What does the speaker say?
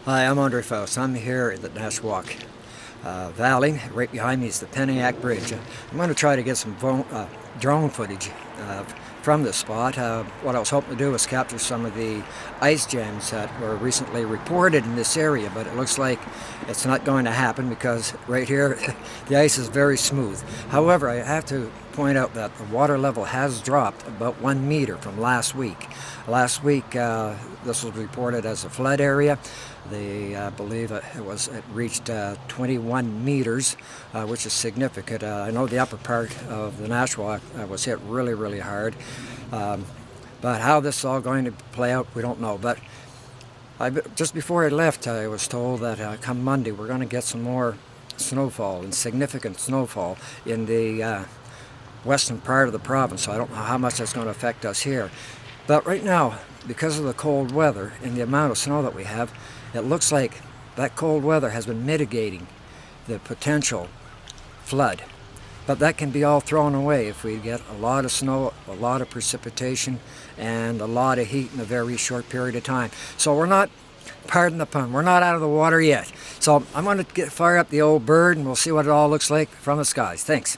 Hi, I'm Andre Faust. I'm here at the Nashwaak Valley. Right behind me is the Penniac Bridge. I'm going to try to get some drone footage from this spot. What I was hoping to do was capture some of the ice jams that were recently reported in this area, but it looks like it's not going to happen because right here the ice is very smooth. However, I have to point out that the water level has dropped about 1 meter from last week. Last week, this was reported as a flood area. I believe it reached 21 meters, which is significant. I know the upper part of the Nashwaak was hit really, really hard. But how this is all going to play out, we don't know. But just before I left, I was told that come Monday we're going to get some more snowfall, and significant snowfall in the western part of the province. So I don't know how much that's going to affect us here. But right now, because of the cold weather and the amount of snow that we have, it looks like that cold weather has been mitigating the potential flood. But that can be all thrown away if we get a lot of snow, a lot of precipitation, and a lot of heat in a very short period of time. So we're not, pardon the pun, we're not out of the water yet. So I'm going to fire up the old bird and we'll see what it all looks like from the skies. Thanks.